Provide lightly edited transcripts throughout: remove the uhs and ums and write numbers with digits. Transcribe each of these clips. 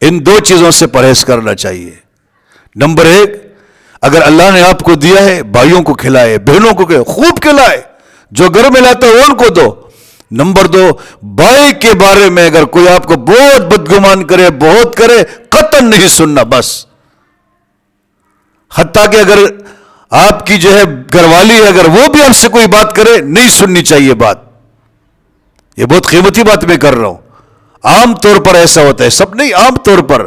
ان دو چیزوں سے پرہیز کرنا چاہیے۔ نمبر 1، اگر اللہ نے آپ کو دیا ہے بھائیوں کو کھلائے، بہنوں کو کھلائے، خوب کھلائے، جو گھر میں لاتا ہے ان کو دو۔ نمبر 2، بھائی کے بارے میں اگر کوئی آپ کو بہت بدگمان کرے، بہت کرے، قطعاً نہیں سننا بس۔ حتیٰ کہ اگر آپ کی جو ہے گھر والی ہے، اگر وہ بھی آپ سے کوئی بات کرے، نہیں سننی چاہیے بات۔ یہ بہت قیمتی بات میں کر رہا ہوں۔ عام طور پر ایسا ہوتا ہے، سب نہیں، عام طور پر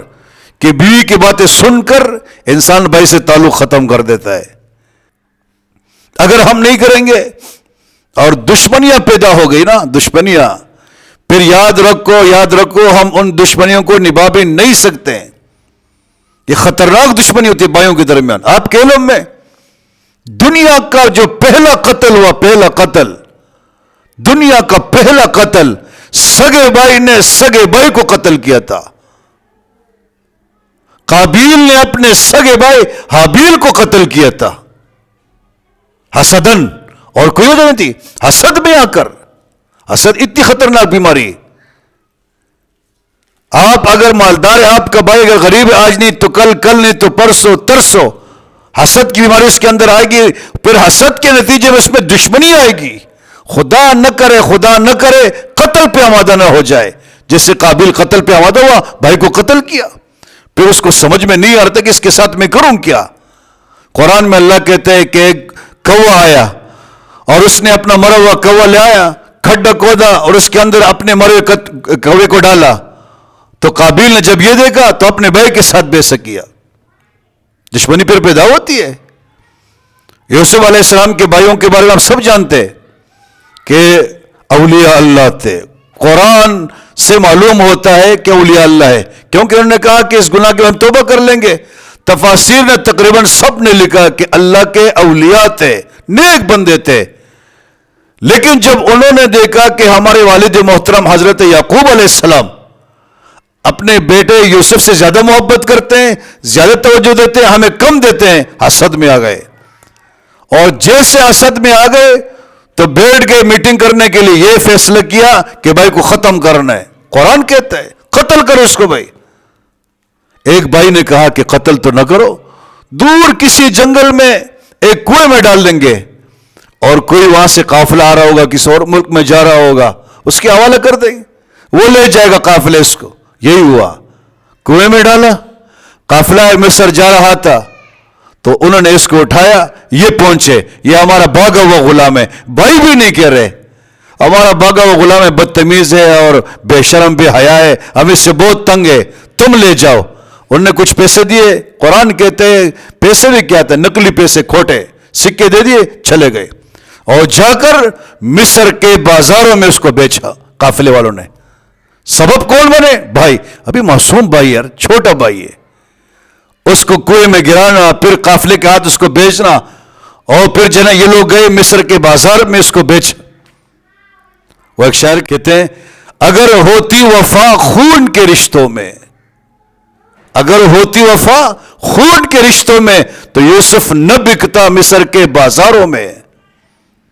کہ بیوی کی باتیں سن کر انسان بھائی سے تعلق ختم کر دیتا ہے۔ اگر ہم نہیں کریں گے اور دشمنیاں پیدا ہو گئی نا، دشمنیاں، پھر یاد رکھو ہم ان دشمنیوں کو نبھا بھی نہیں سکتے۔ یہ خطرناک دشمنی ہوتی ہے بھائیوں کے درمیان۔ آپ کے علم میں دنیا کا جو پہلا قتل ہوا، پہلا قتل، دنیا کا پہلا قتل، سگے بھائی نے سگے بھائی کو قتل کیا تھا۔ قابیل نے اپنے سگے بھائی حابیل کو قتل کیا تھا، حسدن، اور کوئی وجہ نہیں تھی، حسد میں آ کر۔ حسد اتنی خطرناک بیماری۔ آپ اگر مالدار ہے، آپ کا بھائی اگر غریب ہے، آج نہیں تو کل، کل نہیں تو پرسوں ترسوں حسد کی بیماری اس کے اندر آئے گی۔ پھر حسد کے نتیجے میں اس میں دشمنی آئے گی۔ خدا نہ کرے قتل پہ آمادہ نہ ہو جائے، جیسے قابیل قتل پہ آمادہ ہوا، بھائی کو قتل کیا۔ پھر اس کو سمجھ میں نہیں آتا کہ اس کے ساتھ میں کروں کیا۔ قرآن میں اللہ کہتے ہیں کہ ایک کوا آیا اور اس نے اپنا مرا ہوا کوا لے آیا، کھڈا کھودا اور اس کے اندر اپنے مرے کوے کو ڈالا۔ تو قابیل نے جب یہ دیکھا تو اپنے بھائی کے ساتھ بے ایسا کیا۔ دشمنی پھر پیدا ہوتی ہے۔ یوسف علیہ السلام کے بھائیوں کے بارے میں ہم سب جانتے ہیں کہ اولیاء اللہ تھے۔ قرآن سے معلوم ہوتا ہے کہ اولیاء اللہ ہے، کیونکہ انہوں نے کہا کہ اس گناہ کے ہم توبہ کر لیں گے۔ تفاسیر نے تقریباً سب نے لکھا کہ اللہ کے اولیاء تھے، نیک بندے تھے۔ لیکن جب انہوں نے دیکھا کہ ہمارے والد محترم حضرت یعقوب علیہ السلام اپنے بیٹے یوسف سے زیادہ محبت کرتے ہیں، زیادہ توجہ دیتے ہیں، ہمیں کم دیتے ہیں، حسد میں آ گئے۔ اور جیسے حسد میں آ گئے تو بیٹھ کے میٹنگ کرنے کے لیے یہ فیصلہ کیا کہ بھائی کو ختم کرنا ہے۔ قرآن کہتا ہے قتل کرو اس کو۔ بھائی ایک بھائی نے کہا کہ قتل تو نہ کرو، دور کسی جنگل میں ایک کنویں میں ڈال دیں گے، اور کوئی وہاں سے قافلہ آ رہا ہوگا، کسی اور ملک میں جا رہا ہوگا، اس کے حوالہ کر دیں گے، وہ لے جائے گا قافلے اس کو۔ یہی ہوا، کنویں میں ڈالا، قافلہ مصر جا رہا تھا تو انہوں نے اس کو اٹھایا، یہ پہنچے، یہ ہمارا بھاگا ہوا غلام ہے۔ بھائی بھی نہیں کہہ رہے، ہمارا بھاگا ہوا غلام ہے، بدتمیز ہے اور بے شرم بے حیا ہے، ہم اس سے بہت تنگ ہے، تم لے جاؤ۔ انہوں نے کچھ پیسے دیے، قرآن کہتے ہیں پیسے بھی کیا تھا، نقلی پیسے، کھوٹے سکے دے دیے، چلے گئے اور جا کر مصر کے بازاروں میں اس کو بیچا قافلے والوں نے۔ سبب کون بنے؟ بھائی، ابھی معصوم بھائی یار، چھوٹا بھائی ہے، اس کو کنویں میں گرانا، پھر قافلے کے ہاتھ اس کو بیچنا، اور پھر جنا یہ لوگ گئے مصر کے بازار میں اس کو بیچ۔ وہ ایک شاعر کہتے ہیں اگر ہوتی وفا خون کے رشتوں میں، اگر ہوتی وفا خون کے رشتوں میں تو یوسف نہ بکتا مصر کے بازاروں میں۔